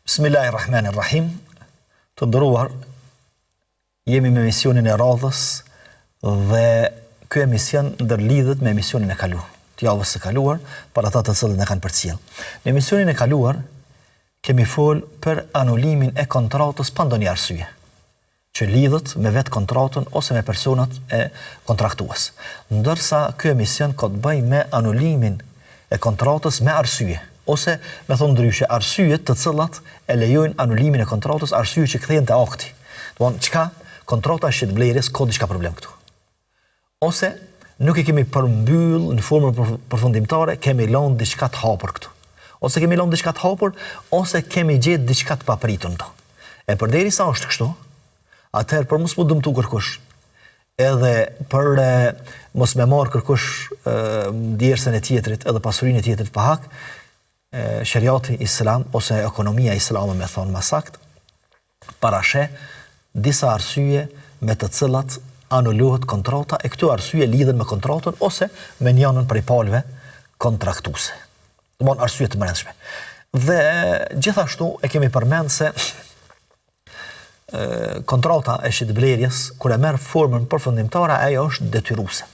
Bismillahirrahmanirrahim. Të nderuar, jemi me emisionin e radhës dhe ky emision ndërlidhet me emisionin e kaluar, të javës së kaluar, për ata të cilët e kanë përcjell. Në emisionin e kaluar kemi fol për anulimin e kontratës pa ndonjë arsye, që lidhet me vetë kontratën ose me personat e kontraktues. Ndërsa ky emision ka të bëjë me anulimin e kontratës me arsye, ose me thonë ndryshe, arsyet të cilat e lejojnë anulimin e kontratës, arsye që kthehen te akti. Domthonë, çka kontrata e shitblerjes ka diçka problem këtu. Ose nuk e kemi përmbyll në formën përfundimtare, kemi lënë diçka të hapur këtu. Ose kemi lënë diçka të hapur, ose kemi gjetë diçka të papritur këtu. E përderisa është kështu, atëherë për mos mu dëmtu kërkush, edhe për mos me marr kërkush djersën e tjetrit edhe pasurinë e tjetrit pa hak, shariati islam ose ekonomia islame me thonë më sakt, parashe disa arsye me të cilat anulohet kontrata, e këto arsye lidhen me kontratën ose me njënën prej palëve kontraktuese. Domthonë arsye të brendshme. Dhe gjithashtu e kemi përmend se kontrata e shitblerjes, kur e merr formën përfundimtare, ajo është detyruese.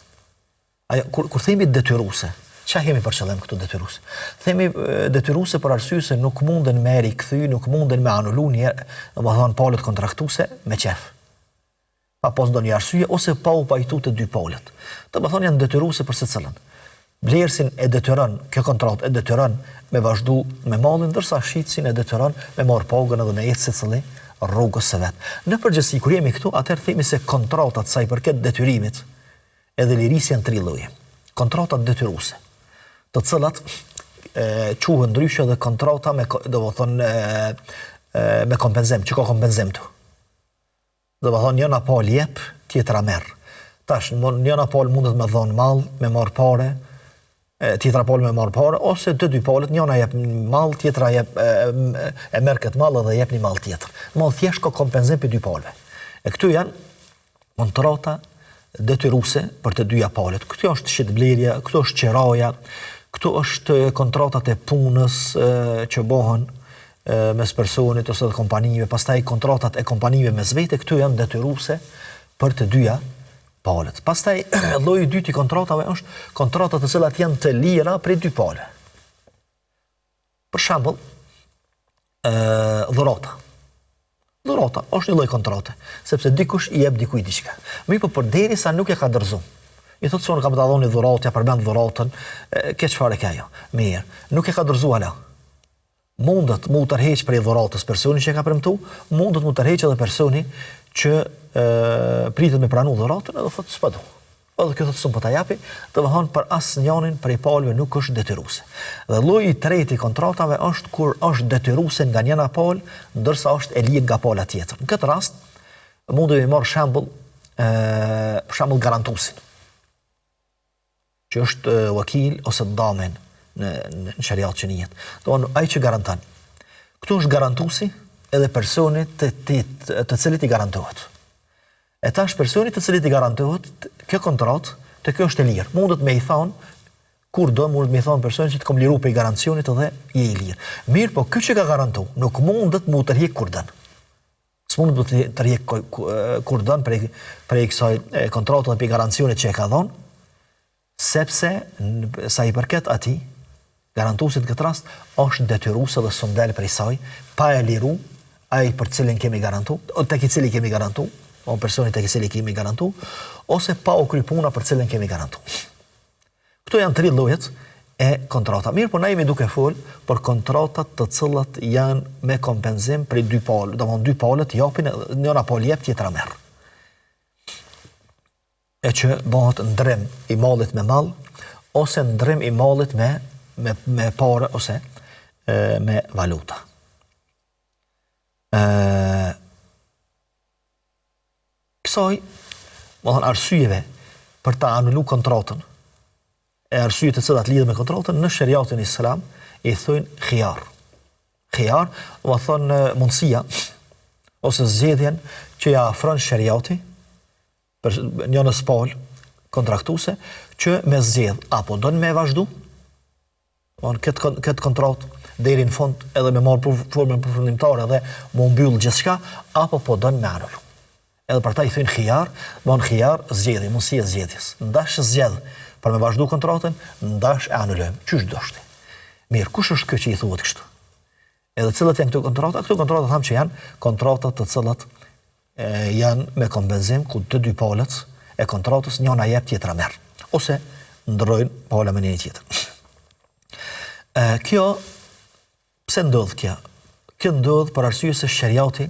Ajo kur themi detyruese, çfarë kemi për qëllim këtu detyruese? Themi detyruese për arsye se nuk munden me rikthy, nuk munden me anulu një, domethënë palët kontraktuese me qef. Pa pas ndonjë arsye ose pa u pajtu të dy palët. Domethënë janë detyruese për secilën. Blersin e detyron, kjo kontratë e detyron me vazhdu me mallin, ndërsa shitsin e detyron me marr pagën edhe me ecë secili rrugës së vet. Në përgjithësi kur jemi këtu, atëherë themi se kontratat sa i përket detyrimit edhe lirisë janë tri lloje. Kontratat detyruese, të cilat quhen ndryshe dhe kontrata me me kompenzim, që ka kompenzim tu. Domethënë njëna palë jep, tjetra merr. Tash njëna palë mundet me dhon mall, me marr parë, tjetra palë me marr parë, ose dy palët, njëna jep mall, tjetra jep e merr këtë mall dhe jep një mall tjetër. Domethënë thjesht ka kompenzim për dy palëve. E këtu janë kontrata detyruese për të dyja palët. Këtu është shitblerja, këtu është qiraja, këtu është kontratat e punës që bëhen mes personit ose të kompanive, pastaj kontratat e kompanive mes vete, këtu janë detyruese për të dyja palët. Pastaj lloji i dytë i kontratave është kontratat të cilat janë të lira prej dy palëve. Për shembull, dhurata. Dhurata është një lloj kontrate, sepse dikush i jep dikujt diçka. Mirë, po përderisa nuk e ka dorëzuar. I thotë se unë kam ta dhoni dhuratë, ja përmend dhuratën, ke çfarë ka ajo? Mirë, nuk e ka dorëzuar ala. Mundet mu tërheq prej dhuratës personi që e ka premtuar, mundet mu tërheq edhe personi që pritet me pranu dhuratën edhe thotë s'po do. Edhe kjo thotë s'po ta japi, domethënë për asnjënin prej palëve nuk është detyruese. Dhe lloji i tretë i kontratave është kur është detyruese nga njëna palë, ndërsa është e lirë nga pala tjetër. Në këtë rast mundemi të marr shembull, për shembull garantuesin, që është wakil ose damen në shariat që njihet. Domthonë ai që garanton. Këtu është garantuesi edhe personi të cilit i garantohet. E tash personi të cilit i garantohet, kjo kontratë, të kjo është e lirë. Mundet me i thonë, kur do, mundet me i thonë personi që të kom liru për i garancionit edhe je i lirë. Mirë, po kjo që ka garantu, nuk mundet mu tërhjek kur dënë. Së mundet mu tërhjek kur dënë për i kësaj kontratë dhe për i garancionit që e ka dhonë, sepse sa i përket ati, garantuesit në këtë rast, është detyruese dhe sundel për i saj, pa e liru, ai për cilin kemi garantu, o tek i cili kemi garantu, o personi tek i cili kemi garantu, ose pa u kry puna për cilin kemi garantu. Këto janë tri llojet e kontrata. Mirë, po na jemi duke fol për kontratat të cilat janë me kompenzim për dy palë, domthonë dy palët japin, njëra palë jep, tjetra merr. E që bëhet ndrim i mallit me mall, ose ndrim i mallit me parë ose me valuta. Kësaj, më thonë arsyeve për ta anulu kontratën, e arsyet të cilat lidhen me kontratën në shariatin islam i thojnë khiyar. Khiyar, më thonë mundësia ose zgjedhjen që ja afron shariati për njënës palë kontraktuese që me zgjedh apo don me vazhdu Këtë kontratë deri në fund edhe me marrë formën përfundimtare dhe më mbyll gjithçka, apo po dën me anullu. Edhe për ta i thënë khijar, khijar zgjedhje, mundësi e zgjedhjes. Ndash zgjedh për me vazhdu kontratën, ndash e anullojmë. Qysh dështi? Mirë, kush është kjo që i thuhet kështu? Edhe cilat janë këto kontrata? Këto kontrata thamë që janë kontratat të cilat janë me kompenzim ku të dy palët e kontratës njëna jep tjetra merr, ose ndrojnë pala me një tjetër. Kjo pse ndodh kjo? Kjo ndodh për arsye se shariati,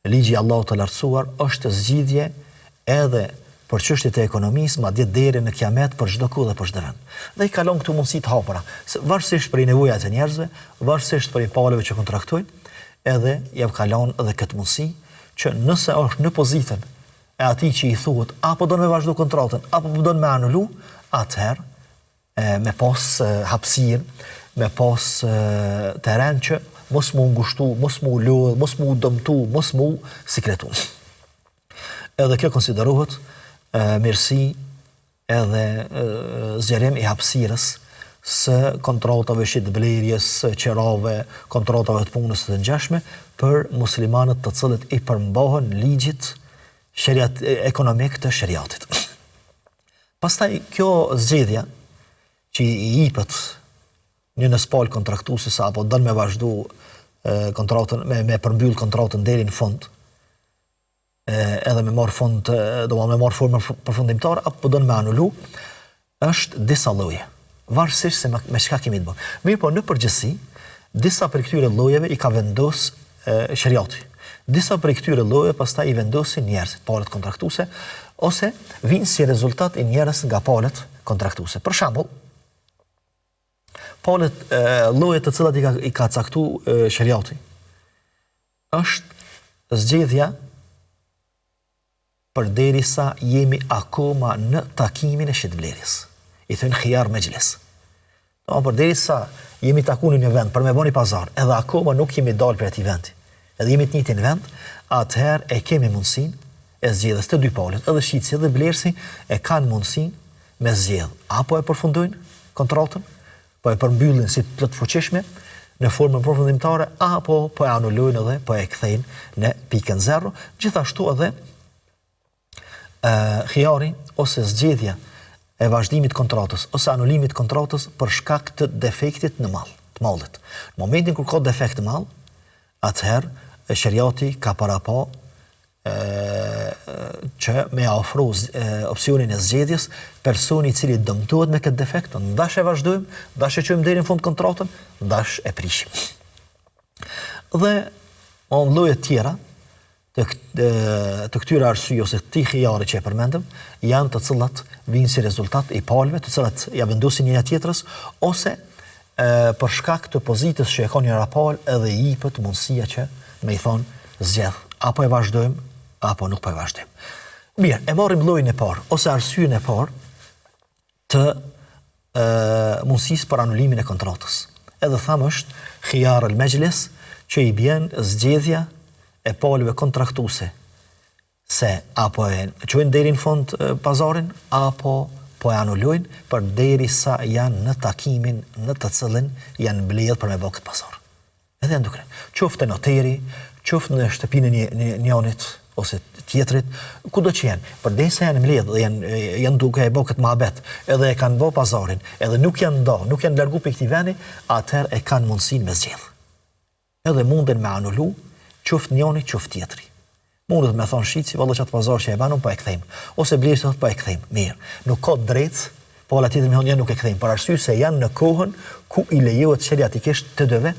ligji i Allahut të lartësuar, është zgjidhje edhe për çështjet e ekonomisë, madje deri në kiamet për çdo kohë dhe për çdo vend. Dhe i kalon këtu mundësi të hapura, varësisht për nevojat e njerëzve, varësisht për palëve që kontraktojnë, edhe ja kalon edhe këtë mundësi që nëse është në pozitën e atij që i thuhet apo do me vazhdu kontratën, apo do me anulu, atëherë me pas hapësirë, me pas terren që mos mu ngushtu, mos mu lodh, mos mu dëmtu, mos mu sikletu. Edhe kjo konsiderohet mirësi edhe zgjerim i hapësirës së kontratave shitblerjes, qerave, kontratave të punës të ngjashme për muslimanët të cilët i përmbahen ligjit ekonomik të shariatit. Pastaj kjo zgjedhja që i jepet një në spal kontraktuesit apo don me vazhdu kontratën, me përmbyll kontratën deri në fund, edhe me marr fund, me marr formën përfundimtare apo don me anulu, është disa lloje, varësisht se me çka kemi të bëjmë. Mirë, po në përgjithësi, disa për këtyre llojeve i ka vendos shariati. Disa për këtyre llojeve pastaj i vendosin njerëzit, palët kontraktuese, ose vinë si rezultat i njerëz nga palët kontraktuese. Për shembull, palët lloje të cilat i ka caktuar shariati është zgjedhja përderisa jemi akoma në takimin e shitblerjes. I thënë khijar mejlis. Përderisa jemi taku në një vend për me bëni pazar, edhe akoma nuk jemi dalë për atij vendi, edhe jemi të njëjtin vend, atëherë e kemi mundësinë e zgjedhjes të dy palët, edhe shitsi edhe blersi e kanë mundësinë me zgjedh. Apo e përfundojnë kontratën, po e përmbyllin si plot fuqishme në formën përfundimtare, apo po e anulojnë edhe po e kthejnë në pikën zero. Gjithashtu edhe khijari ose zgjedhja e vazhdimit kontratës ose anulimit kontratës për shkak të defektit në mall, të mallit. Në momentin kur ka defekt në mall, atëherë shariati ka parapa që me ofru opsionin e zgjedhjes personi i cili dëmtohet me këtë defekt, ndash e vazhdojmë, ndash e çojmë deri në fund kontratën, ndash e prishim. Dhe lloje tjera të këtyre arsye ose të khijari që e përmendëm, janë të cilat vinë si rezultat i palëve, të cilat ja vendosin njëra tjetrës, ose për shkak të pozitës që e ka njëra palë edhe i jepet mundësia që me i thonë zgjedh, apo e vazhdojmë, apo nuk po e vazhdojmë. Mirë, e marrim llojin e parë ose arsyen e parë të mundësisë për anulimin e kontratës. Edhe thamë është khijar al-mejlis, që i bjen zgjedhja e palëve kontraktuese se apo e çojnë deri në fund pazarin apo po e anulojnë përderisa janë në takimin në të cilin janë mbledhur për me bërë këtë pazar. Edhe janë duke. Qoftë noteri, qoftë në shtëpinë e njërit ose tjetrit, kudo që janë, përderisa janë mbledhur dhe janë duke e bërë këtë mohabet, edhe e kanë bërë pazarin, edhe nuk janë largu për këtij vendi, atëherë e kanë mundësinë me zgjedh. Edhe munden me anulu, qoftë njëri, qoftë tjetri. Mundet me thonë shitsi, valla çat pazar që e banon po e kthejmë, ose blersi thotë po e kthejmë. Mirë, nuk ka drejt, po la tjetër më thonë nuk e kthejmë, për arsye se janë në kohën ku i lejohet shariatikisht të dëve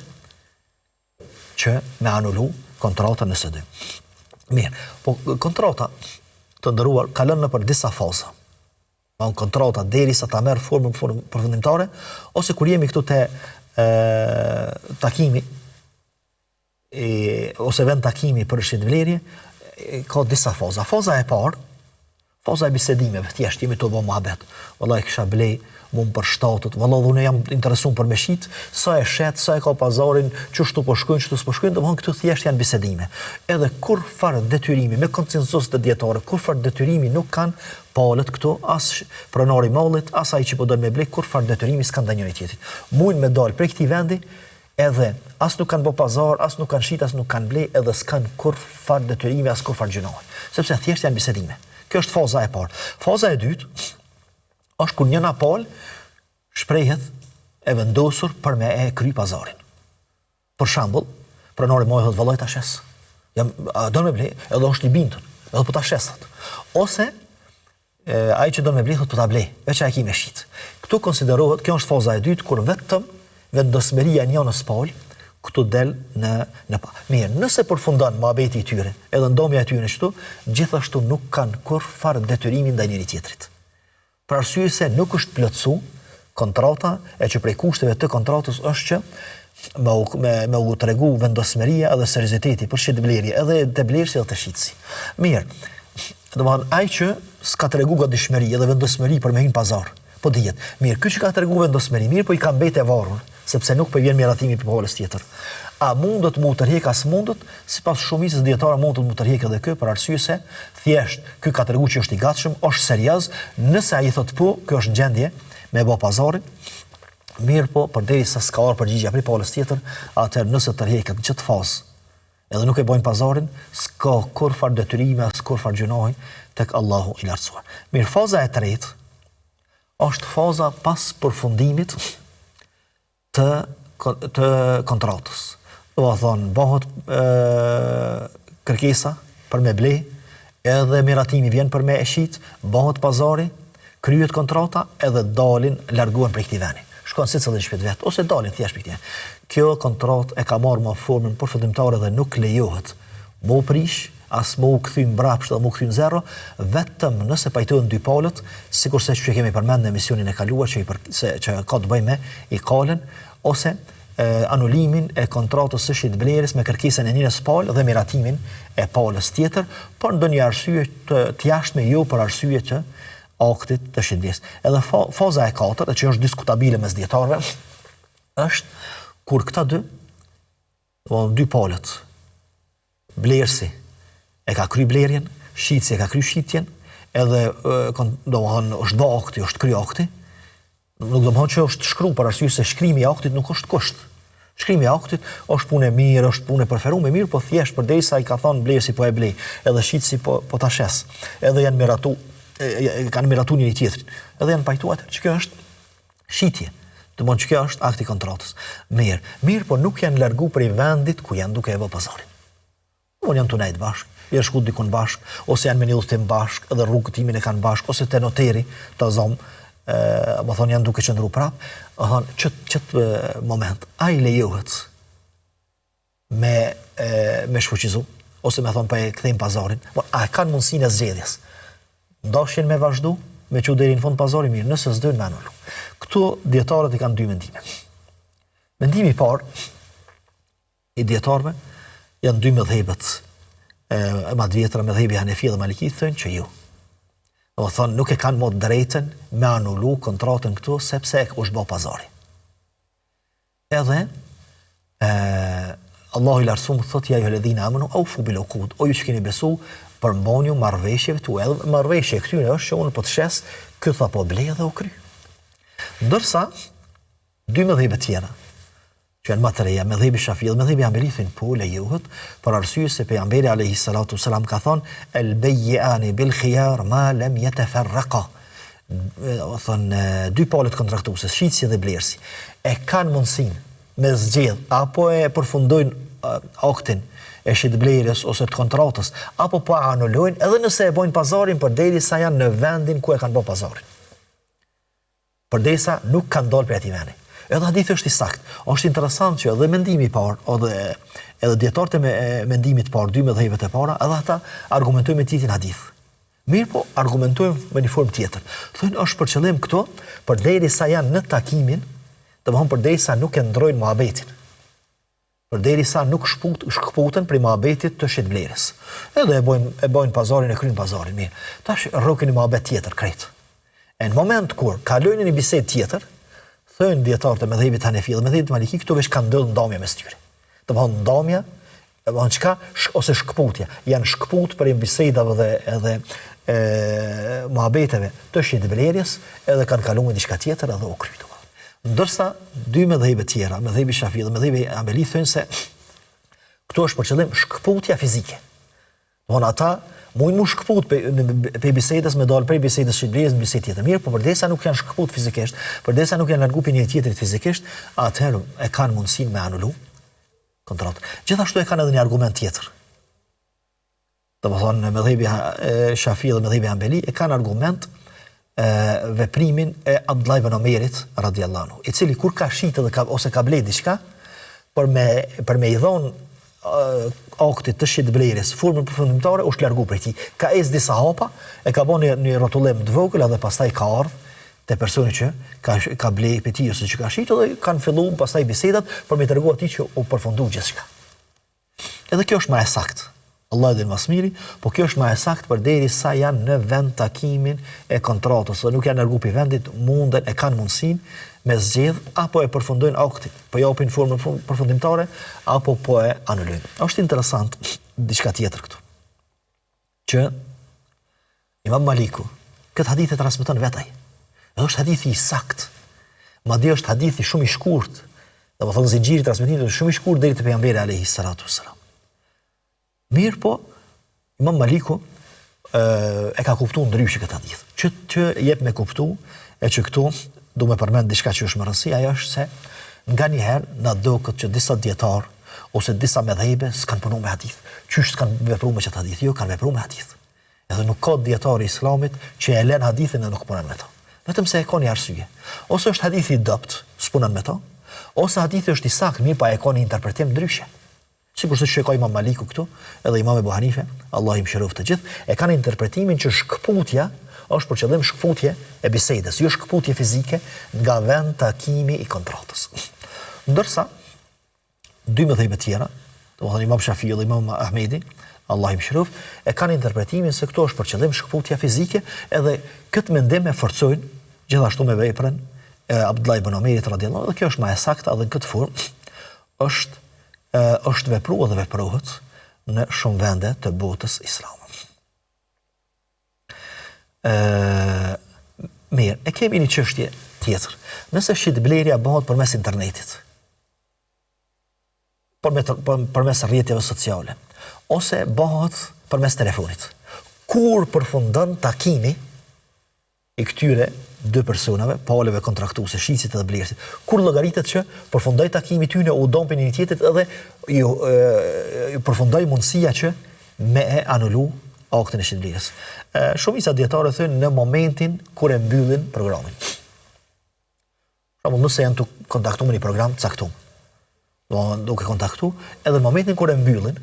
që me anulu kontratën në së dy. Mirë, po kontrata të ndëruar kalon nëpër disa faza. Kontrata derisa ta merr formën përfundimtare, ose kur jemi këtu te takimi ose vend takimi për shitblerje, ka disa faza. Faza e parë, Pauza e bisedimeve, thjesht jemi të bë mohabet. Vallahi kisha blej mund për shtatët, vallahi unë jam interesuar për meshit, sa e shet, sa e ka pazarin, çështu po shkojnë, çështu s'po shkojnë, domthon këtu thjesht janë bisedime. Edhe kur fare detyrimi me konsensus të dietore, kur fare detyrimi nuk kanë palët këtu, as pronari mallit, as ai që po do me blej, kur fare detyrimi s'kan ndaj njëri tjetrit. Mund me dal prej këtij vendi, edhe as nuk kanë bë pazar, as nuk kanë shit, as nuk kanë blej, edhe s'kan kur fare detyrimi, as kur fare gjinohet. Sepse thjesht janë bisedime. Kjo është faza e parë. Faza e dytë është kur njëna palë shprehet e vendosur për me e kry pazarin. Për shembull, pronari më thotë vallai ta shes. Jam do me blej, edhe është i bindur, edhe po ta shesat. Ose ai që do me blej thotë po ta blej, veç ai me shit. Ktu konsiderohet, kjo është faza e dytë kur vetëm vendosmëria e njënës palë këtu del në pa. Mirë, nëse përfundon mohabeti i tyre, edhe ndomja e tyre këtu, gjithashtu nuk kanë kur fare detyrimi ndaj njëri tjetrit. Për arsye se nuk është plotsu kontrata, e që prej kushteve të kontratës është që me u tregu vendosmëria edhe serioziteti për shitblerje, edhe të blerësi edhe të shitsi. Mirë, domethënë ai që s'ka tregu godishmëri edhe vendosmëri për me hyrë pazar, po dihet. Mirë, ky që ka tregu vendosmëri, mirë, po i ka mbetë e varur, sepse nuk po vjen miratimi për palës tjetër. A mundet mu tërhek as mundet, sipas shumicës dietare mundet mu tërhek edhe kë, për arsye se thjesht ky ka treguar që është i gatshëm, është serioz, nëse ai thotë po, kjo është gjendje me bë pazarin, mirë po, përderisa s'ka marrë përgjigje prej palës tjetër, atëherë nëse tërheket në çet fazë, edhe nuk e bojnë pazarin, s'ka kur far detyrime, as kur far gjunohi tek Allahu i lartësuar. Mirë, faza e tretë është faza pas përfundimit të kontratës. Do të thonë, bëhet kërkesa për me blej, edhe miratimi vjen për me e shit, bëhet pazari, kryhet kontrata, edhe dalin, largohen prej këtij vendi. Shkon secili në shtëpi vet, ose dalin thjesht prej këtij. Kjo kontratë e ka marrë më formën përfundimtare dhe nuk lejohet më prish, as më u kthy mbrapsht dhe më u kthy në zero, vetëm nëse pajtohen dy palët, sikurse që kemi përmendur në emisionin e kaluar që ka të bëjë me ikalen ose anulimin e kontratës së shitblerjes me kërkesën e njëres palë dhe miratimin e palës tjetër, por ndonjë arsye të jashtme, jo për arsye të aktit të shitblerjes. Edhe faza e katërt, që është diskutabile mes dietarëve, është kur këta dy palët, blerësi e ka kry blerjen, shitsi e ka kry shitjen, edhe është bë akti, është kry akti, nuk do të thonë që është shkruar për arsye se shkrimi i aktit nuk është kusht. Shkrimi i aktit është punë e mirë, është punë e preferuar, mirë, po thjesht përderisa i ka thonë blerësi po e blej, edhe shitsi po ta shes, edhe kanë miratu njëri tjetrin, edhe janë pajtuar që kjo është shitje. Do të thonë që kjo është akti i kontratës. Mirë, po nuk janë largu prej vendit ku janë duke e bë pazarin. Unë janë tunajt bashkë, janë shku dikun bashkë, ose janë me një udhëtim bashkë, edhe rrugëtimin e kanë bashkë, ose te noteri të zomë, më thonë janë duke qëndru prap, qëtë moment, a i lejohet me shfuqizu, ose me thonë pa e këthejmë pazarin, a e kanë mundësin e zgjedhjes. Ndashin me vazhdu, me që deri në fund pazarin mirë, nëse s'dojnë me anullu. Këtu dietarët i kanë dy mendime. Mendimi i parë i dietarëve janë dy mëdhëbet e madhvjetra, mëdhëbi Hanefi dhe Maliki, thënë që jo. Do të thonë nuk e kanë më drejtën me anullu kontratën këtu sepse është bë pazari. Edhe Allahu i lartësuar thotë ja ayyuhalladhina amanu awfu bil uqud, o ju që keni besu, përmbani marrëveshjeve tuaja. Edhe marrëveshja këtyre është që unë po të shes, ky tha po blej dhe u kry. Ndërsa dy mëdhëbe tjera, që janë më të reja, mëdhëbi Shafi'i dhe mëdhëbi Hanbali thonë po lejohet, për arsye se pejgamberi alayhi salatu wasalam ka thonë el bay'ani bil khiyar ma lam yatafarraqa. Do thonë dy palët kontraktuese, shitsi dhe blerësi, e kanë mundësinë me zgjedh apo e përfundojnë aktin e shitblerjes ose të kontratës, apo po anulojnë, edhe nëse e bojnë pazarin përderisa janë në vendin ku e kanë bërë pazarin. Përderisa nuk kanë dalë prej atij vendi. Edhe hadithi është i saktë. Është interesant që edhe mendimi i parë, edhe dietarët e mendimit të parë, dy mëdhëbet e para, edhe ata argumentojnë me titin hadith. Mirë po, argumentojnë me një formë tjetër. Thonë është për qëllim këto, përderisa janë në takimin, domethënë përderisa nuk e ndrojnë mohabetin. përderisa nuk shkëputen prej mohabetit të shitblerjes. Edhe e bojnë pazarin, e kryin pazarin, mirë. Tash rrokin një mohabet tjetër krejt. E në moment kur kalojnë një bisedë tjetër, thënë dietarët e mëdhëbit Hanefi dhe mëdhëbit Maliki, këtu veç kanë ndodhur ndarje mes tyre. Domthonë ndarja, domthonë çka ose shkëputja, janë shkëput për bisedave dhe edhe mohabeteve të shitblerjes, edhe kanë kaluar diçka tjetër edhe u kryen. Ndërsa dy mëdhëbe tjera, mëdhëbi Shafi dhe mëdhëbi Hanbali thonë se këto është për qëllim shkëputja fizike. Domthonë ata mund të shkëput pe bisedës me dal prej bisedës shitblerjes në bisedë tjetër. Mirë, por përdesa nuk janë shkëput fizikisht, përdesa nuk janë largu pe një tjetrit fizikisht, atëherë e kanë mundësinë me anulu kontratë. Gjithashtu e kanë edhe një argument tjetër. Domthonë mëdhëbi Shafi dhe mëdhëbi Hanbali e kanë argument veprimin e Abdullah ibn Omerit radhiyallahu anhu, i cili kur ka shitë ose ka bler diçka për me i dhon aktit të shitblerjes formën përfundimtare, është largu prej tij. Ka ecë disa hapa, e ka bënë një rrotullim të vogël edhe pastaj ka ardhur te personi që ka bler prej tij ose që ka shitur dhe kanë filluar pastaj bisedat për me treguar atij që u përfundoi gjithçka. Edhe kjo është më e saktë. Allah dhe në masmiri, po kjo është më e saktë përderisa janë në vend takimin e kontratës, nuk janë largu pi vendit, e kanë mundësinë me zgjedh apo e përfundojnë aktin, po japin formën përfundimtare apo po e anulojnë. Është interesant diçka tjetër këtu. Që Imam Maliku këtë hadith e transmeton vetaj. Edhe është hadithi i saktë. Madje është hadithi shumë i shkurt. Domethënë zinxhiri i transmetimit është shumë i shkurt deri te pejgamberi alayhi salatu wassalam. Mirë po, Imam Maliku e ka kuptu ndryshe këtë hadith. Që jep me kuptu, e që këtu du me përmend diçka që është më rëndësi, ajo është se nga njëherë na doket që disa dietar ose disa mëdhëbe s'kan punu me hadith. Qysh s'kan vepruar me këtë hadith? Jo, kanë vepruar me hadith. Edhe nuk ka dietar i Islamit që e lën hadithin e nuk punon me to. Vetëm se e ka një arsye. Ose është hadithi i dopt, s'punon me to, ose hadithi është i saktë, mirë pa e ka një interpretim ndryshe. Sikur se ka Imam Maliku këtu, edhe Imam Ebu Hanife, Allah i mëshiroft të gjithë, e kanë interpretimin që shkëputja është për qëllim shkëputje e bisedës, jo shkëputje fizike nga vend takimi i kontratës. Ndërsa dy mëdhëbe tjera, domethënë Imam Shafi'i dhe Imam Ahmedi, Allah i mëshiroft, e kanë interpretimin se këto është për qëllim shkëputja fizike, edhe këtë mendim e forcojnë gjithashtu me veprën e Abdullah ibn Omerit radhiyallahu anhu, dhe kjo është më e saktë edhe në këtë formë është vepruar dhe veprohet në shumë vende të botës islame. Mirë, e kemi një çështje tjetër. Nëse shitblerja bëhet përmes internetit, përmes rrjeteve sociale, ose bëhet përmes telefonit, kur përfundon takimi i këtyre dy personave, palëve kontraktuese, shisit dhe blerësit, kur llogaritet që përfundoi takimi tyne, u dompin një tjetrit edhe ju përfundoi mundësia që me e anulu aktin e shitblerjes. Shumica dietarë thënë në momentin kur e mbyllin programin. Pra nëse janë të kontaktu me një program caktuar, duke kontaktu, edhe në momentin kur e mbyllin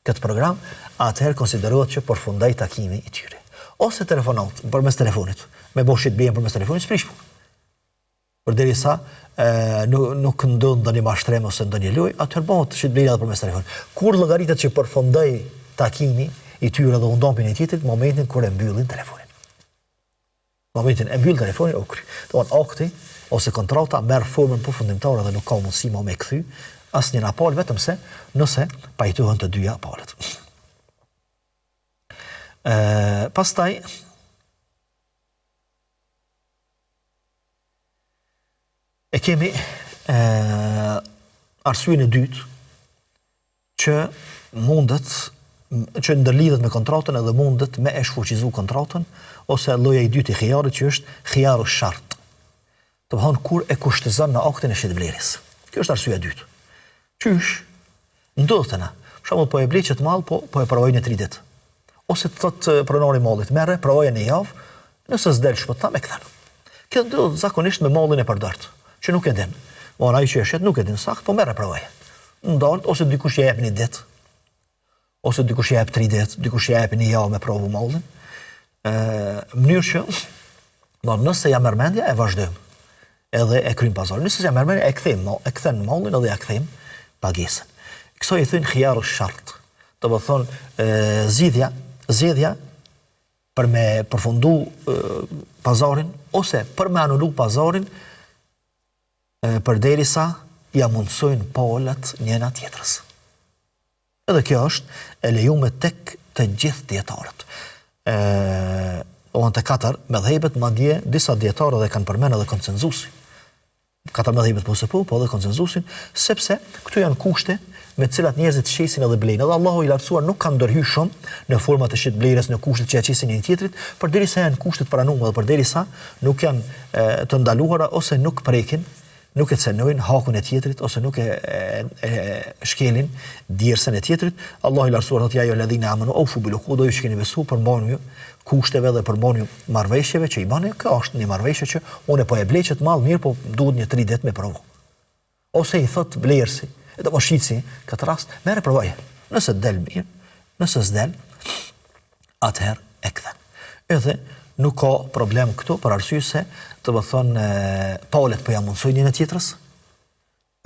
këtë program, atëherë konsiderohet që përfundoi takimi i tyre. Ose telefonat, përmes telefonit, me bo shitblerjen përmes telefonit, s'prish punë. Përderisa nuk ndodh ndonjë mashtrim ose ndonjë lojë, atëherë bëhet shitblerja edhe përmes telefonit. Kur llogaritet që përfundoi takimi i tyre dhe u ndompin e tjetrit, momentin kur e mbyllin telefonin. Momentin e mbyll telefonin u kry. Domthonë akti ose kontrata merr formën përfundimtare dhe nuk ka mundësi më me kthy asnjë apal, vetëm se nëse pajtohen të dyja apalet. Pastaj e kemi arsyeën e dytë që ndërlidhet me kontratën edhe mundet me e shfuqizu kontratën, ose lloja i dytë i khijarit që është khijaru shart. Domthonë kur e kushtëzon në aktin e shitblerjes. Kjo është arsyeja e dytë. Qysh ndodhet na? Për shembull po e blej çet mall, po e provoj në 3 ditë. Ose të thotë pronari i mallit, merre, provoje në javë, nëse s'del shpëta me kthen. Kjo ndodh zakonisht me mallin e përdort, që nuk e din. Ai që është nuk e din saktë, po merre provoje. Ndalt ose dikush i jep një ditë, ose dikush i jep 3 ditë, dikush i jep një javë me provu mallin. Mënyrë që nëse jam mendja e vazhdojmë. Edhe e krym pazarin. Nëse jam mendja e kthen mallin edhe ja kthejmë pagesën. Këso i thënë khijaru shart. Do të thonë zgjedhja për me përfundu pazarin ose për me anulu pazarin përderisa ja mundsojnë palët njëna tjetrës. Edhe kjo është e lejuar tek të gjithë dietarët. Të katër medhhebet, madje disa dietarë dhe kanë përmendur edhe konsenzusin. Katër medhhebet po edhe konsenzusin, sepse këtu janë kushte me të cilat njerëzit shesin edhe blejnë. Edhe Allahu i lartësuar nuk ka ndërhyrë shumë në forma të shit blerës, në kushtet që ja qesin një tjetrit, përderisa janë kushtet pranuara dhe përderisa nuk janë të ndaluara ose nuk prekin, nuk e cenojnë hakun e tjetrit ose nuk e shkelin djersën e tjetrit. Allahu i lartësuar thotë ja ajo ledhina amanu aufu bil uqud, do ju shkeni besu përmbajnë kushteve dhe përmbajnë marrëveshjeve që i bani. Kjo është një marrëveshje që unë po e blej që të mall mirë, po duhet një 3 ditë me provu. Ose i thot blerësi, e do shitsi, këtë rast merre provoje. Nëse del mirë, nëse s'del, atëherë e kthen. Edhe nuk ka problem këtu për arsye se të më thonë palët po ja mundsojnë njëna tjetrës,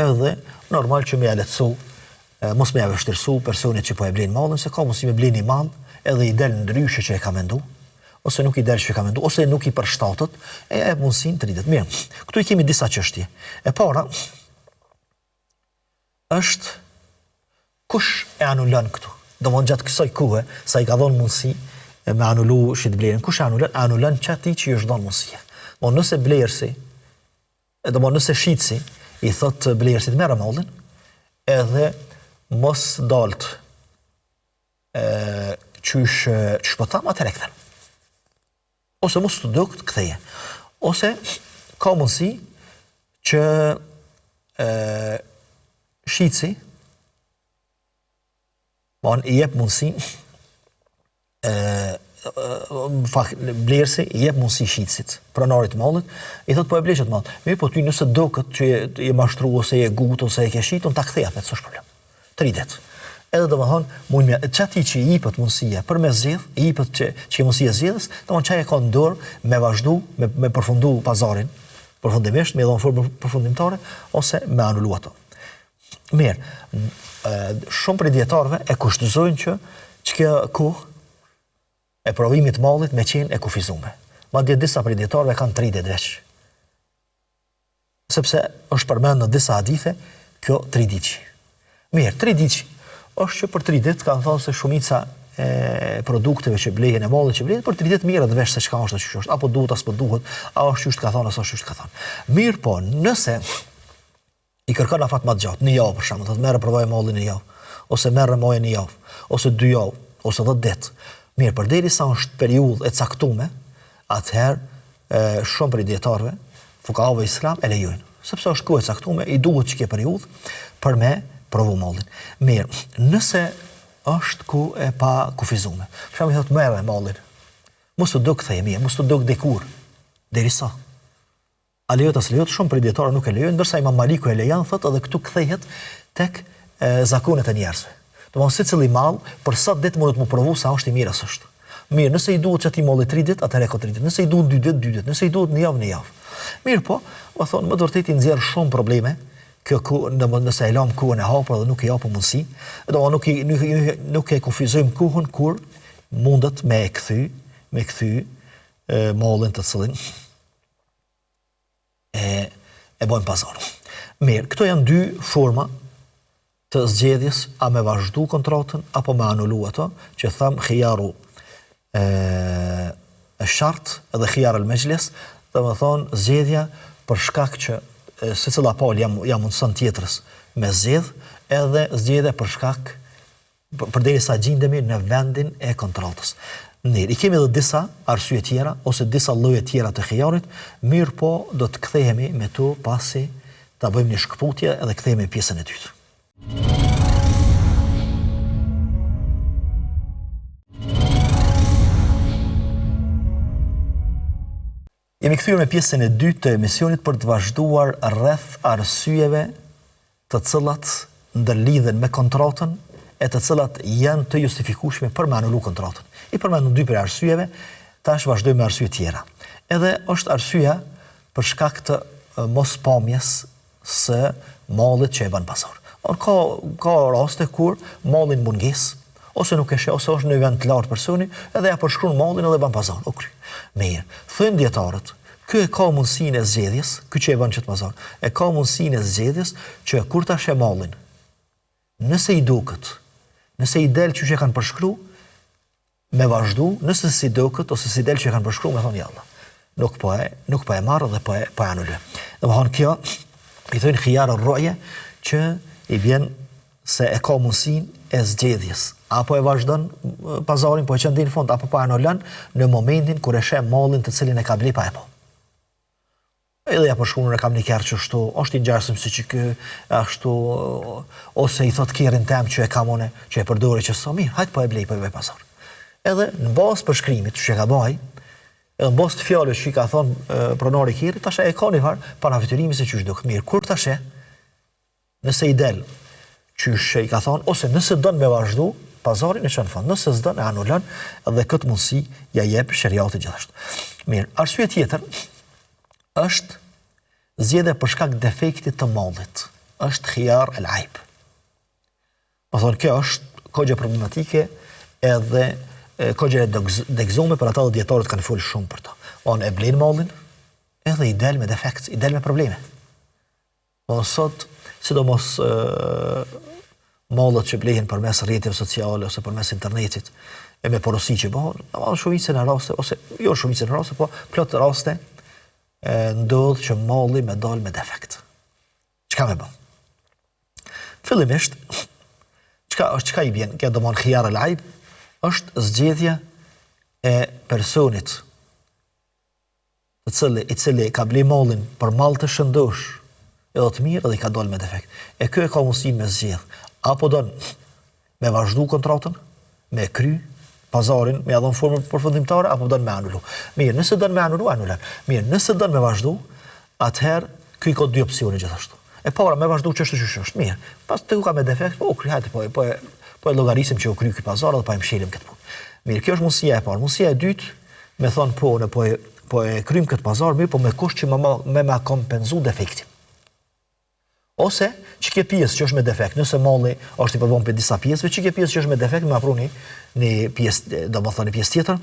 edhe normal që me ja lehtësu, mos me ja vështirësu personit që po e blejnë mallin, se ka mundësi me blejnë një mall edhe i del ndryshe që e ka mendu, ose nuk i del që e ka mendu, ose nuk i përshtatet, e mundësin të rritet. Mirë, këtu i kemi disa çështje. E para është kush e anulon këtu. Domthonë gjatë kësaj kohe, sa i ka dhënë mundësi me anulu shit blerën, kush e anulon? Anulon çati që i është dhënë mundësia. Nëse blerësi, nëse shitsi i thot blerësit merr mallin, edhe mos dalt qysh po tham, atëherë kthen. Ose mos të duk të ktheje. Ose ka mundësi që shitsi i jep mundësi blerësi i jep mundësi shitsit, pronarit mallit, i thot po e bleshet mall. Mirë, po ty nëse duket që je mashtru ose je gut ose e ke shitur, ta kthej atë, s'është problem. 3 ditë. Edhe domethënë, çati që i jepet mundësia për me zgjedh, i jepet që mundësia zgjedhës, domethënë çaja ka në dorë me vazhdu, me përfundu pazarin, përfundimisht me dhënë formë përfundimtare ose me anulu ato. Mirë, shumë prej dietarëve e kushtozojnë që kjo kohë e provimit mallit me qenë e kufizuar. Madje disa prej dietarëve kanë 30 vjeç. Sepse është përmendur në disa hadithe kjo 3 ditë. Mirë, 3 ditë është që për 3 ditë kanë thënë se shumica e produkteve që blehen e mallit që blehen për 3 ditë mirë të vesh se çka është çu është, apo duhet as po duhet, a është çu ka thënë as është çu ka thënë. Mirë, po nëse i kërkon afat më gjatë, në javë për shembull, thotë merr provojë mallin në javë, ose merr mojën në javë, ose 2 javë, ose 10 ditë. Mirë, përderisa është periudhë e caktuar, atëherë shumë prej dietarëve, fuqahave islam e lejojnë, sepse është kohë e caktuar, i duhet çka periudhë për me provu mallin. Mirë, nëse është kohë e pa kufizuar. Për shembull, thotë merr mallin. Mos u do kthej mirë, mos u do dikur derisa. A lejohet as lejohet, shumë prej dietarëve nuk e lejojnë, ndërsa Imam Maliku e lejon, thotë edhe këtu kthehet tek zakonet e njerëzve. Domthonë secili mall për sa ditë mund të më provu sa është i mirë as është. Mirë, nëse i duhet çati malli 3 ditë, atëherë ka 3 ditë. Nëse i duhet 2 ditë, 2 ditë. Nëse i duhet në javë. Mirë, po, u thonë më vërtet i nxjerr shumë probleme. Kjo nëse e lam kohën e hapur dhe nuk i japim mundësi, nuk e kufizojmë kohën kur mundet me kthy mallin të cilin e bojnë pazar. Mirë, këto janë 2 forma të zgjedhjes, a me vazhdu kontratën apo me anulu ato, që tham khijaru e shart edhe khijar el mejlis, dhe më thonë zgjedhja për shkak që secila palë ja mundson tjetrës me zgjedh, edhe zgjedhja për shkak përderisa gjendemi në vendin e kontratës. Mirë, i kemi edhe disa arsye tjera ose disa lloje tjera të khijarit, mirë po do të kthehemi me to pasi ta bëjmë një shkputje edhe kthehemi në pjesën e dytë. Jemi kthyer me pjesën e dytë të emisionit për të vazhduar rreth arsyeve të cilat ndërlidhen me kontratën e të cilat janë të justifikueshme për me anulu kontratën. I përmendëm 2 prej arsyeve, tash vazhdojmë me arsye tjera. Edhe është arsyeja për shkak të mospamjes së mallit që e bën pasor. Ka raste kur mallin mungesë, ose nuk e sheh, ose është në vend të lartë personi, edhe ja përshkruan mallin edhe ban pazar. O kry. Mirë. Thojnë dietarët, ky e ka mundësinë e zgjedhjes, ky që e bën çet pazar. E ka mundësinë e zgjedhjes që kur ta sheh mallin, nëse i duket, nëse i del që e kanë përshkruar, me vazhdu, nëse si duket ose si del që e kanë përshkruar, me thonë jalla. Nuk po e marr dhe po e anuloj. Domethënë kjo i thonë khiyar ar-ru'ya që i vjen se e ka mundësinë e zgjedhjes. Apo e vazhdon pazarin, po e qëndin në fund, apo po anulon në momentin kur e sheh mallin të cilin e ka ble pa e po. Edhe ja përshkruan e kam një kërë që ashtu, është i ngjashëm si që ky, ashtu, ose i thot kjerin tem që e kam one, që e përdore që so mirë, hajtë po e blej, po e bëj pasar. Edhe në bazë përshkrimit që e ka baj, edhe në bazë të fjallës që i ka thonë pronari kjerit, tashe e ka një farë para fytyrimi se që shduk. Mirë, kur tashe, nëse i del që i ka thonë, ose nëse dënë me vazhdu, pazarin e qënë fund, nëse s'dën e anullon, edhe këtë mundësi ja jep shariati gjithashtu. Mirë, arsye tjetër është zgjedhje për shkak defektit të mallit. Është khiyar el-aib. Më thonë, kjo është kogje problematike edhe kogje degzume për ata dhe djetarët kanë folë shumë për ta. Onë e blenë mallin edhe i del me defekt, i del me probleme. Onë sot, sidomos mallet që blehen përmes rrjeteve sociale ose përmes internetit e me porosi që bëhen, shumicën e raste, ose jo shumicën e raste, po plot raste ndodh që malli me dal me defekt. Çka me bën? Fillimisht, çka i bjen? Kjo domon khiyar el-aib është zgjedhja e personit i cili ka ble mallin për mall të shëndosh edhe të mirë edhe i ka dal me defekt. E kjo e ka mundësinë me zgjedh. Apo don me vazhdu kontratën, me kry pazarin, me adhon formën përfundimtare, apo don me anulu. Mirë, nëse don me anulu, anulon. Mirë, nëse don me vazhdu, atëherë ky ka dy opsione gjithashtu. E para me vazhdu çështë që është. Mirë. Pas të ka me defekt, po kry hajtë, po e llogarisim që u kry ky pazar dhe pa e mshilim këtë punë. Mirë, kjo është mundësia e parë. Mundësia e dytë, me thon po e krym këtë pazar, mirë, po me kusht që me kompenzu defektin. Ose që ke pjesë që është me defekt, nëse malli është i përbën për disa pjesëve, që ke pjesë që është me defekt, me apruni një pjesë, do më thënë një pjesë tjetër,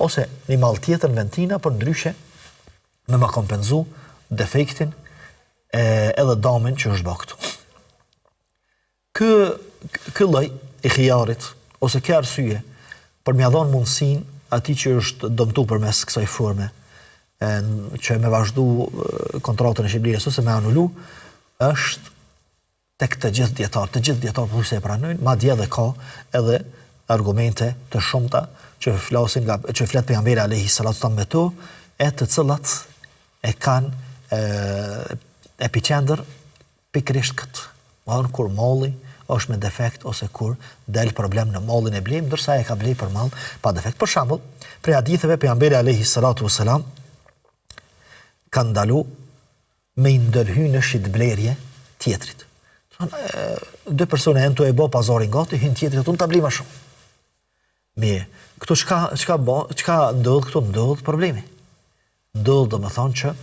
ose një mall tjetër në ventina, për ndryshe me ma kompenzu defektin edhe damin që është baktu. Ky lloj i khijarit, ose kjo arsye, për m'ia dhënë mundësinë atij që është dëmtu përmes kësaj forme, që me vazhdu kontratën e shqipërisë ose me anulu, është tek të gjithë dietarë po se e pranojnë, madje edhe ka edhe argumente të shumta që flet pejgamberi alayhi salatu wasallam me to, e të cilat e kanë epicentër pikërisht këtë. Domthonë kur malli është me defekt ose kur del problem në mallin e blejmë, ndërsa e ka blej për mall pa defekt. Për shembull, prej haditheve pejgamberi alayhi salatu wasallam ka ndalu me i ndërhy në shitblerje tjetrit. Dy persone janë të e bo pazarin gati, hynë tjetrit, unë të blej ma shumë. Mirë, këtu çka ndodh këtu? Ndodh problemi. Ndodh dhe më thonë që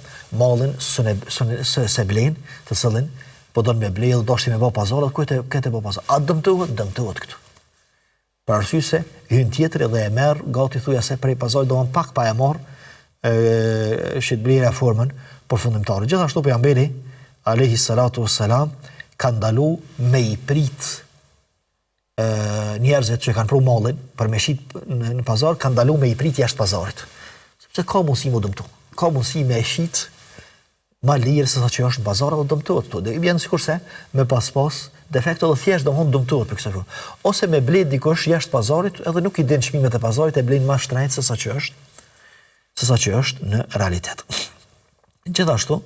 mallin se blen, të cilin, po do në me blej dhe doshti me bo pazarat, këtë e bo pazarat. A dëmtohet këtu. Për arsye se hynë tjetrit dhe e merë, gati thuja se prej pazarit do më pak pa e marë shitblerja formën përfundimtare. Gjithashtu pejgamberi alayhi salatu wassalam ka ndalu me i prit njerëzit që kanë pru mallin për me shit në pazar, ka ndalu me i prit jashtë pazarit. Sepse ka mundësi mu dëmtu. Ka mundësi me shit ma lirë se sa që është në pazar dhe dëmtohet këtu. Dhe i bjenë sikurse me pas defekto dhe thjesht domthon dëmtohet për kësaj forme. Ose me blet dikush jashtë pazarit edhe nuk i din çmimet e pazarit, e blen më shtrenjtë se sa që është në realitet. Gjithashtu,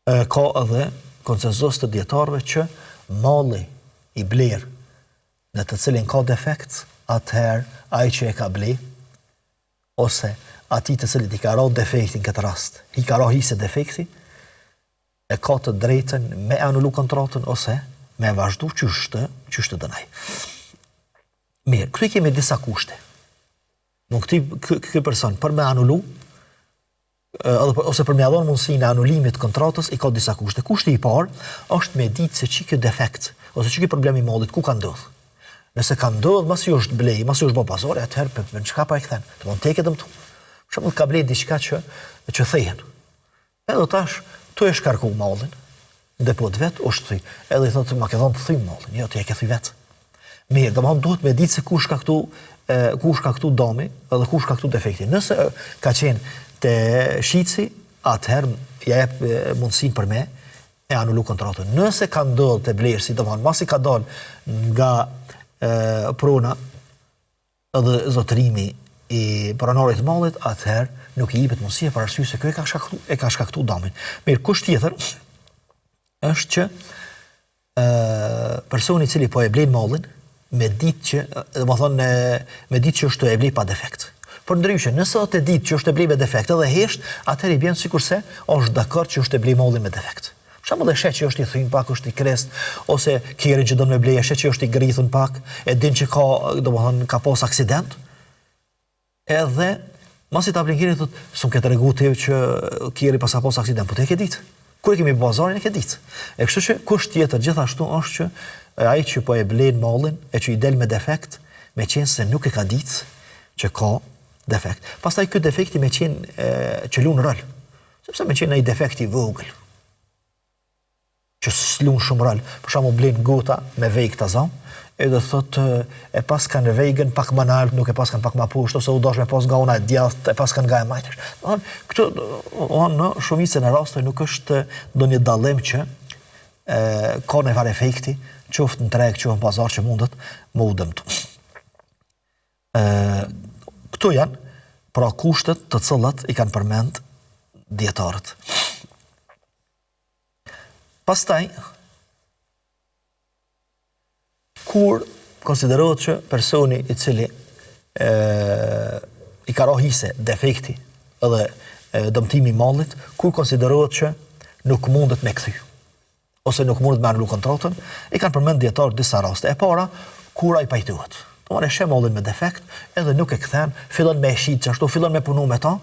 ka edhe konsenzus të dietarëve që malli i bler në të cilin ka defekt, atëherë ai që e ka ble, ose ati të cilit i ka ra defektin këtë rast, i ka ra hise defekti, e ka të drejtën me anullu kontratën ose me vazhdu qështë dënaj. Mirë, këtu i kemi disa kushte. Nuk ky person për me anullu, ose për mjallon mundësinë e anulimit të kontratës, i ka disa kushte. Kushti i parë është me ditë se që kjo defekt, ose që kjo problemi i mallit, ku ka ndodhë. Nëse ka ndodhë, masi është blej, masi është bo pazore, atëherë për në qka pa e këthen. Të mund teke dëmtu. Për shumë ka blej diçka që thehen. Edhe tash, tu e shkarku mallin, depot vetë, është thuj. Edhe i thotë, ma ke thonë të thuj mallin, jo, të e ke thuj vetë. Mirë, dhe më duhet me ditë se ku shka këtu dami, edhe ku shka këtu defekti. Nëse ka qenë të shitësi, atëherë ja jep mundësin për me e anullu kontratën. Nëse ka ndodhë të blerësi, dhe masi ka dalë nga prona edhe zotërimi i pronarit mallit, atëherë nuk i jepet mundësia për arsye se kjo e ka shkaktu damin. Mirë, kusht tjetër është që personi cili po e blen mallin me ditë që, me ditë që është e blej pa defekt. Por ndryshe, nëse të ditë që është e blej me defekt edhe hesht, atëherë i bjen sikurse është dakord që është e blej mallin me defekt. Për shembull, e shet që është i thynj pak, është i krest, ose kjerin që do me blej, e shet që është i grithun pak, e din që ka pas aksident, edhe masi ta blen kjerin, thotë, s'm ke tregu ti që kjeri pas ka pas aksident, po te ke ditë. Kur e kemi bazarin e ke ditë. E kështu që kusht tjetër gjithashtu është që ai që po e blen mallin, e që i del me defekt, me qenë se nuk e ka ditë që ka defekt. Pastaj ky defekti me qenë që lun rol. Sepse me qenë ai defekti vogël. Që s'lun shumë rol. Për shembull blen gota me vejk të zam, edhe thotë e pas kanë vejgën pak më nalt, nuk e pas kanë pak më poshtë, ose u dosh me pas nga una e djathtë, e pas kanë nga e majtësh. Këtu në shumicën e rasteve nuk është ndonjë dallim që ka në farë efekti, qoftë në treg, qoftë në pazar që mundet më u dëmtu. Këto janë pra kushtet të cilat i kanë përmend dietarët. Pastaj, kur konsiderohet që personi i cili i ka rohise defekti edhe dëmtimi i mallit, kur konsiderohet që nuk mundet me kthy, ose nuk mundet me anullu kontratën, i kanë përmend dietarët disa raste. E para, kur ai pajtohet. Domthonë e sheh mallin me defekt, edhe nuk e kthen, fillon me shit ashtu, fillon me punu me ta.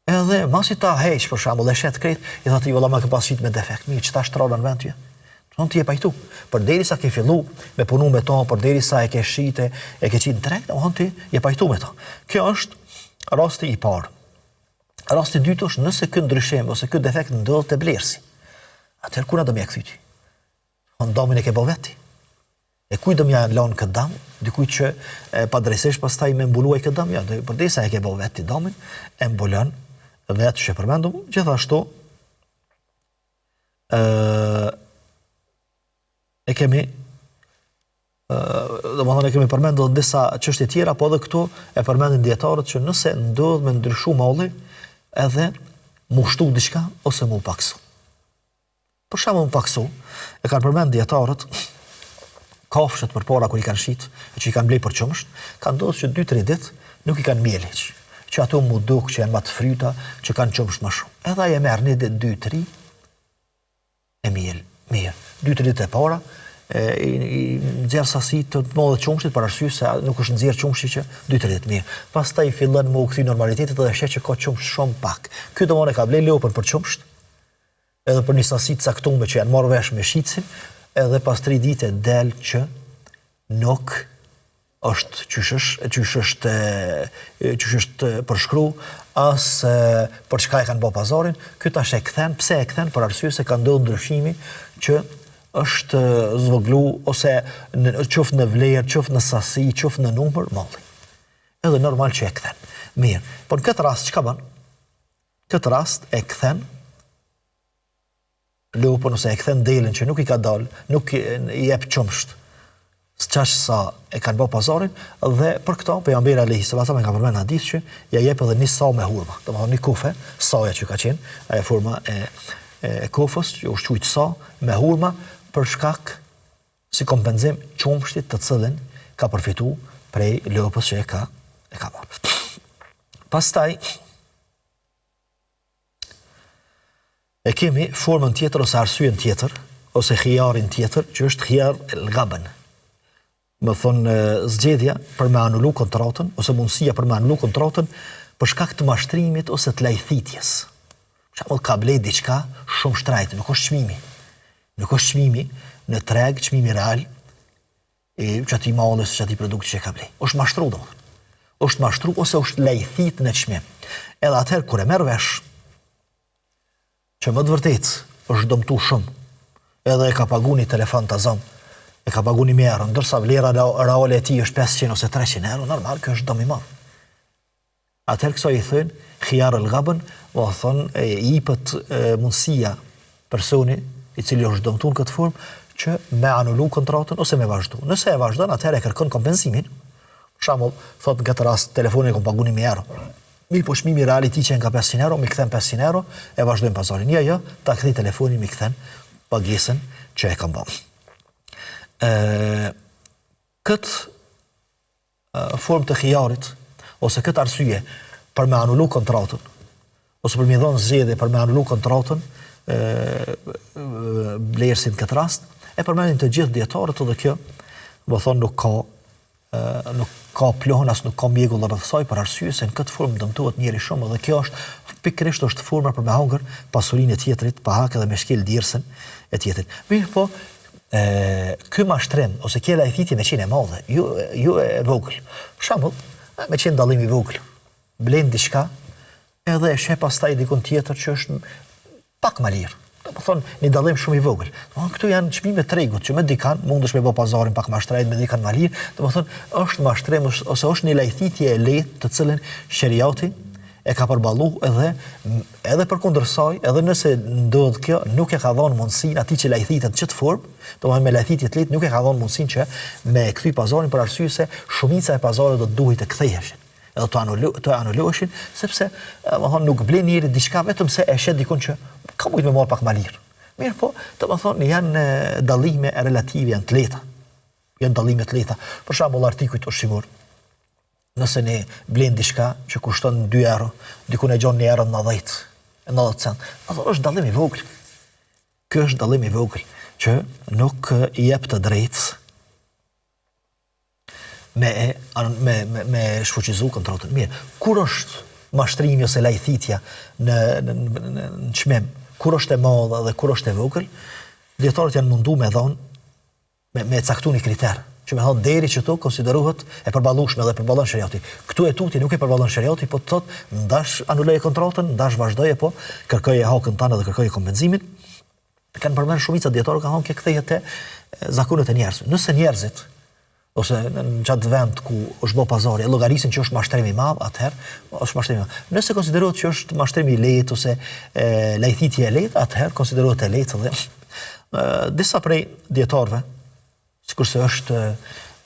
Edhe masi ta heq për shembull, e shet krejt, i thotë valla më ke pas shit me defekt. Mirë, ç'ta shtrona në vend ty. Don ti e pajtu. Përderisa ke fillu me punu me ta, përderisa e ke shite, e ke qitë në treg, domthonë ti je pajtu me ta. Kjo është rasti i parë. Rasti i dytë është nëse ky ndryshim ose ky defekt ndodh te blersi. Atëherë ku na do më kthyti? Damin e ke bë veti. E kuj do m'ja lanë këtë dam, dikuj që padrejsisht pastaj me mbuluaj këtë dam, ja, përderisa e ke bë veti damin, e mbulon vetë që përmendum, gjithashtu e kemi e kemi përmendur disa çështje tjera, po edhe këtu e përmendin dietarët që nëse ndodh me ndryshu malli, edhe mu shtu diçka ose mu paksu. Për shembull mu paksu, e kanë përmend dietarët kafshët përpara kur i kanë shit, që i kanë blej për qumsht, kanë ndodhur që 2-3 ditë nuk i kanë mielë, që ato mu duk që janë më të fryta, që kanë qumsht më shumë. Edhe ai e merr një ditë 2-3 e miel, mirë. 2-3 ditë e para i nxjerr sasi të madhe qumshtit për arsye se nuk është nxjerr qumshti që 2-3 ditë mirë. Pastaj fillon me u kthy normalitetit dhe sheh që ka qumsht shumë pak. Ky domosdoshmë ka blej lopën për qumsht, edhe për një sasi të caktuar që janë marrë vesh me shitsin, edhe pas 3 ditë del që nuk është qysh është përshkru, as për çka e kanë bë pazarin. Ky tash e kthen, pse e kthen? Për arsye se ka ndodhur ndryshimi që është zvoglu ose qoftë në vlerë, qoftë në sasi, qoftë në numër malli. Edhe normal që e kthen. Mirë, por në këtë rast çka bën? Këtë rast e kthen lopën ose e kthen delën që nuk i ka dalë, nuk i jep qumsht. S'qash sa e kanë bë pazarin, dhe për këto pejgamberi alayhis salam ka përmendur hadith që ja jep edhe një sa me hurma. Domethënë një kufe, saja që ka qenë, ajo forma e kufës, që është quajtur sa me hurma për shkak si kompenzim qumshtit të cilën ka përfituar prej lopës që e ka marrë. Pastaj e kemi formën tjetër ose arsyen tjetër, ose khijarin tjetër, që është khijar el-gabn. Më thonë zgjedhja për me anullu kontratën, ose mundësia për me anullu kontratën për shkak të mashtrimit ose të lajthitjes. Për shembull, ka ble diçka shumë shtrajtë, nuk është çmimi. Nuk është çmimi në treg, çmimi real, që ati mallës, që ati produkti që ka ble. Është mashtru, domethënë. Është mashtru ose është lajthit në çmim. Edhe atëherë kur e merr vesh që më të vërtet është dëmtu shumë, edhe e ka pagu një telefon të zonë, e ka pagu 1.000 euro, ndërsa vlera reale e tij është 500 ose 300 euro, normal, kjo është dëm i madh. Atëherë këso i thënë, khiyar el-gabn, do thonë, i jepet mundësia personi i cili është dëmtuar në këtë formë që me anulu kontratën ose me vazhdu. Nëse e vazhdon, atëherë e kërkon kompensimin. Për shembull, thotë në këtë rast telefonin e kam pagu 1.000 euro. Mirë, po çmimi real i tij që nga 500 euro, mi kthen 500 euro, e vazhdojmë pazarin. Jo, ta kthej telefonin, mi kthen pagesën që e kam bërë. Këtë formë të khijarit, ose këtë arsye për me anulu kontratën, ose për me dhonë zgjedhje për me anulu kontratën, blerësin këtë rast, e përmenin të gjithë dietarët, dhe kjo, do thonë, nuk ka plohën, as nuk ka mjegull rreth saj, për arsye se në këtë formë dëmtohet njeri shumë, dhe kjo është pikërisht është forma për me hongër pasurinë e tjetrit, pa hak edhe me shkel dirsën e tjetrit. Mirë po, ky mashtrim ose kjo lajthitje me qenë e madhe, jo e vogël. Për shembull, me qenë dallim i vogël, blen diçka, edhe e sheh pastaj dikun tjetër që është pak më lirë. Do të thonë një dallim shumë i vogël. Këtu janë çmime tregut që me dikan mundesh me bë pazarin pak më shtrejt, me dikan më lirë. Do të thonë është mashtrim ose është një lajthitje e lehtë të cilën sheriati e ka përballu edhe përkundër saj, edhe nëse ndodh kjo, nuk e ka dhënë mundësinë atij që lajthitet në çet formë, domethënë me lajthitje të lehtë nuk e ka dhënë mundësinë që me kthy pazarin për arsye se shumica e pazarit do të duhet të ktheheshin. Edhe të anuloheshin, sepse nuk blen njëri diçka vetëm se e shet dikun që ka mujtë me marrë pak më lirë. Mirë po, janë dallime relative, janë të lehta. Janë dallime të lehta. Për shembull, artikujt ushqimor. Nëse ne blen diçka që kushton 2 euro, dikun e gjon 1 euro 90 cent. Është dallim i vogël. Ky është dallim i vogël që nuk i jep të drejtë me shfuqizu kontratën. Mirë, kur është mashtrimi ose lajthitja në çmim, kur është e madhe dhe kur është e vogël, dietarët janë mundu me dhënë me caktu një kriter, që me thonë deri që to konsiderohet e përballueshme dhe përballon shariati. Këtu e tuti nuk e përballon shariati, po të thotë ndash anuloje kontratën, ndash vazhdoje, po kërkoje hakën tënde dhe kërkoje kompensimin. Kanë përmendur shumica dietarë kanë thonë që kthehet te zakonet e njerëzve. Nëse njerëzit ose në gjatë vend ku është bë pazari, e llogarisin që është mashtrim i madh, atëherë është mashtrim i madh. Nëse konsiderohet që është mashtrim i lehtë ose lajthitje e lehtë, atëherë konsiderohet e lehtë dhe disa prej dietarëve, sikurse është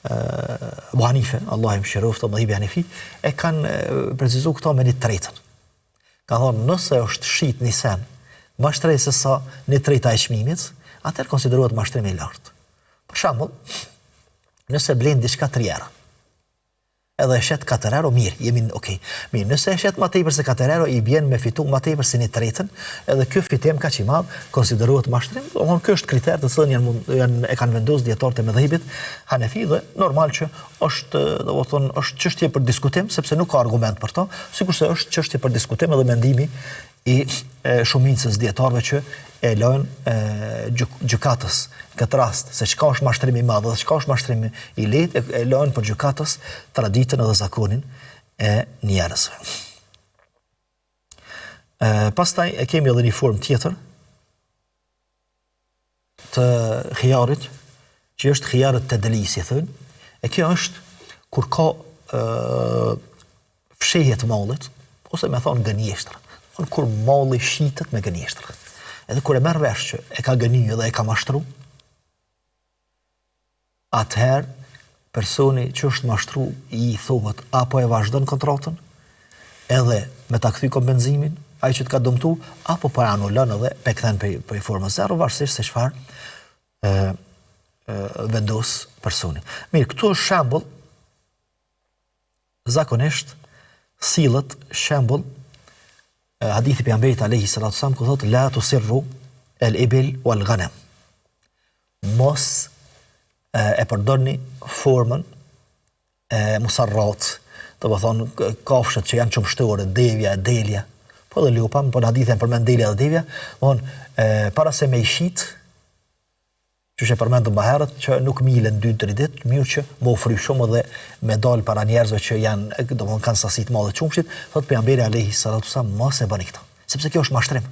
Abu Hanife, Allah i mëshiroft, madhhabi Hanefi, e kanë precizuar këto me një tretën. Ka thonë nëse është shit një sen, më shtrejt se sa një treta e çmimit, atëherë konsiderohet mashtrim i lartë. Për shembull, nëse blen diçka 3 euro, edhe e shet 4 euro, mirë, jemi okay. Mirë, nëse e shet më tepër se 4 euro, i bjen me fitu më tepër se një tretën, edhe ky fitim kaq i madh konsiderohet mashtrim. Domthonë ky është kriter të cilën e kanë vendosur dietarët e mëdhëbit Hanefi dhe normal që është, domethënë, është çështje për diskutim sepse nuk ka argument për to, sikurse është çështje për diskutim edhe mendimi i shumicës dietarëve që e lënë gjykatës këtë rast se çka është mashtrim i madh dhe çka është mashtrim i lehtë, e lënë për gjykatës traditën edhe zakonin e njerëzve. Pastaj e kemi edhe një formë tjetër të khijarit, që është khijarët të delisi, thënë, e kjo është kur ka fshehje të mallit, ose me thonë gënjeshtër, kur malli shitet me gënjeshtër. Edhe kur e merr vesh që e ka gënjë dhe e ka mashtru, atëherë personi që është mashtru i thuhet apo e vazhdon kontratën, edhe me ta kthy kompensimin, ai që të ka dëmtu, apo po anulon edhe pe kthen për formën zero, varësisht se çfarë vendos personi. Mirë, këtu është shembull, zakonisht sillet shembull hadithi pejgamberit alayhi salatu wasallam ku thotë la tusirru al-ibil wal-ghanam. Mos e përdorni formën musarrat, thonë kafshët që janë qumshtore, devja, delja, po dhe lupa, po në hadithin përmend delja dhe devja, para se me i shit, që që përmendëm më herët, që nuk milen 2-3 ditë, mirë që më ofri shumë dhe me dalë para njerëzve që janë, kanë sasi të madhe qumshtit, thotë pejgamberi alayhi salatu wasallam mos e bëni këtë, sepse kjo është mashtrim.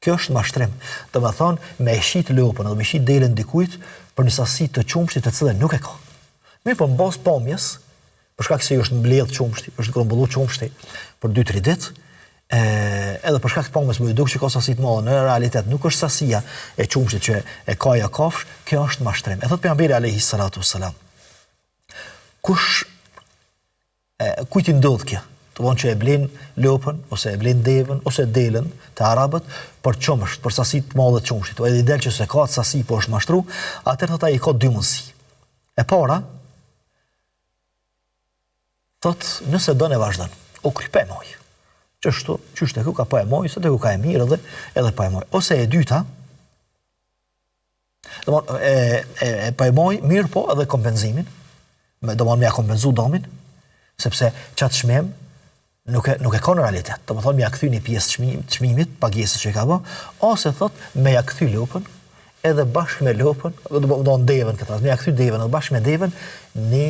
Kjo është mashtrim. Do të thonë me shit lopën dhe me shit delën dikujt për një sasi të qumshtit të cilën nuk e ka. Mirë, po mbas pamjes, për shkak se është mbledh qumshti, është grumbullu qumshti për 2-3 ditë, edhe për shkak të pamjes më duk që ka sasi të madhe, në realitet nuk është sasia e qumshtit që e ka ja kafsh, kjo është mashtrim. E thot pejgamberi alayhi salatu wasalam. Kujt i ndodh kjo? Të vonë që e blen lopën, ose e blen devën, ose delën të arabët për qumsht, për sasi të madhe të qumshtit. Edhe i del që se ka sasi po është mashtru, atëherë thot ai ka dy mundësi. E para, thot nëse do ne vazhdon, u krype moj. Qështu, qështë e ku ka pa e moj, se të ku ka e mirë edhe pa e moj. Ose e dyta, pa e moj, mirë po edhe kompenzimin, do më ja kompenzu domin, sepse qatë shmem nuk e ka në realitet. Do më thonë me ja kthy një pjesë të çmimit, pagesës që i ka bë, ose thot me ja kthy lopën, edhe bashkë me lopën, do në devën këtë, me ja kthy devën edhe bashkë me devën një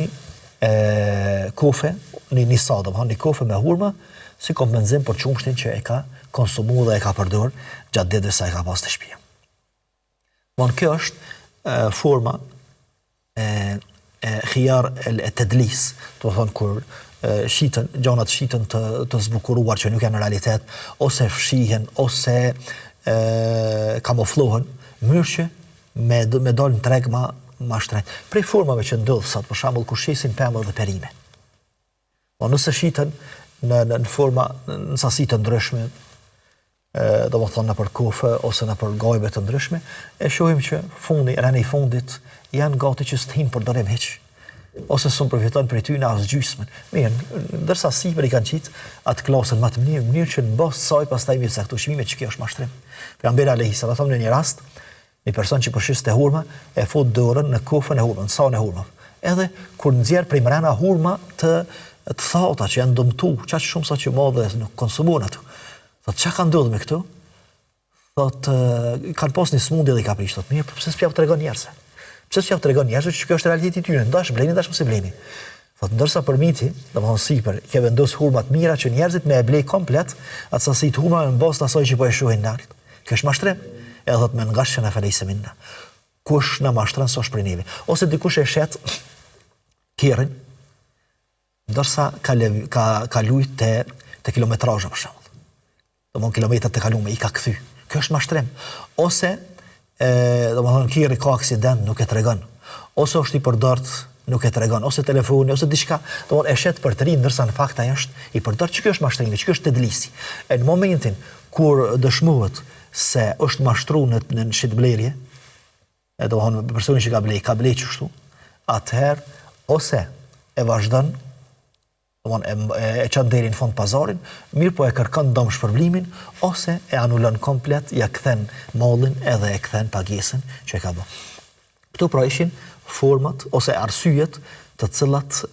kofe, një sa, do më thonë një kofe me hurma, si kompenzim për qumshtin që e ka konsumu dhe e ka përdor gjatë ditëve sa e ka pas të shtëpia. Kjo është forma khiyar e tedlis, do të thonë kur shiten, gjanat shiten të zbukuruar që nuk janë në realitet, ose fshihen, ose kamuflohen, mirë që me dalë në treg ma shtrejt. Prej formave që ndodhë sot, për shembull kur shesin pemëll dhe perime. Nëse shiten në forma, në sasi të ndryshme, do më thonë në për kofe, ose në për gajbe të ndryshme, e shohim që rene i fundit janë gati që s'të hinë për dorim heq, ose s'u përfiton për ty në as gjysmën. Mirë, ndërsa sipër i kanë qitë atë klasën më të mënyrë që në basë saj pastaj mirë se këto çmime që kjo është mashtrim. Pejgamberi alayhi salatu wasallam në një rast, një person që përshiste hurma e fut dorën në kofën e hurmës, në sahun e hurmës. Edhe kur nxjerr prej mrena hurma të thata që janë dëmtu, qaq shumë sa që madhe nuk konsumon ato. Thotë çka ka ndodhur me këto? Thotë kanë pas një smundje dhe i ka prish. Thotë mirë, pse s'pjau tregon njerëzve? Pse s'jau tregon njerëzve që kjo është realiteti i tyre? Ndash bleni, ndash mos e bleni. Thotë ndërsa për miti, domethënë sipër, ke vendos hurma të mira që njerëzit me e blej komplet atë sasi të hurmave në bazë të asaj që po e shohin lart. Kjo është mashtrim. Edhe thotë me ngashën e falejse minna. Kush na mashtron s'osh prej neve? Ose dikush e shet kerrin, ndërsa ka lujt te kilometrazha për shembull. Domthon kilometrat të kaluar i ka kthy. Kjo është mashtrim. Ose domthon kerri ka aksident, nuk e tregon. Ose është i përdort, nuk e tregon, ose telefoni, ose diçka, domthon e shet për të rinë, ndërsa në fakt ai është i përdort. Ç'kjo është mashtrimi, ç'kjo është tedlisi. Në momentin kur dëshmohet se është mashtruar në shitblerje, domthon personi që ka blej kështu, atëherë ose e vazhdon, domthon e çon deri në fund pazarin, mirë po e kërkon dëm shpërblimin ose e anulon komplet, ja kthen mallin edhe e kthen pagesën që ka bë. Këto pra ishin format ose arsyet të cilat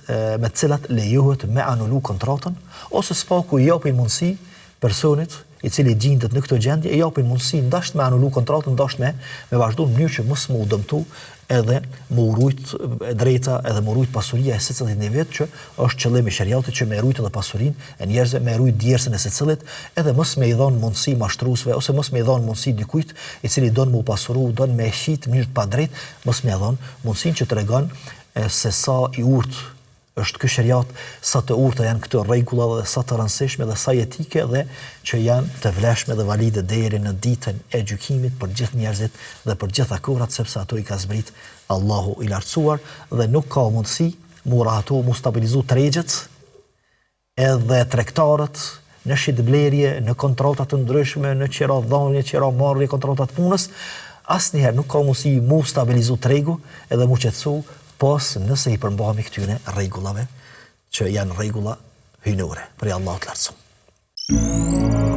me të cilat lejohet me anulu kontratën, ose s'paku i japin mundësi personit i cili gjendet në këtë gjendje, i japin mundësi ndasht me anulu kontratën, ndasht me vazhdu në mënyrë që mos më u dëmtu edhe më urujt drejta edhe më urujt pasuria e secilit individ që është qëllimi i shariatit që me urujt edhe pasurinë e njerëzve, me urujt djersën e secilit, edhe mos me i dhon mundësi mashtruesve ose mos me i dhon mundësi dikujt i cili don më u pasuru, don me shit mirë pa drejt, mos me dhon mundësinë që tregon se sa i urtë është ky shariat, sa të urta janë këto rregulla dhe sa të rëndësishme dhe sa etike dhe që janë të vlefshme dhe valide deri në ditën e gjykimit për gjithë njerëzit dhe për gjithë akurat, sepse ato i ka zbrit Allahu i lartësuar dhe nuk ka mundësi mu rahatu, mu stabilizu tregjet edhe tregtarët në shitblerje, në kontratat të ndryshme, në qira dhënie, qira marrje, kontratat punës, asnjëherë nuk ka mundësi mu stabilizu tregu edhe mu qetësu pos nëse i përmbahemi këtyre rregullave që janë rregulla hyjnore për Allahu të lartësuar.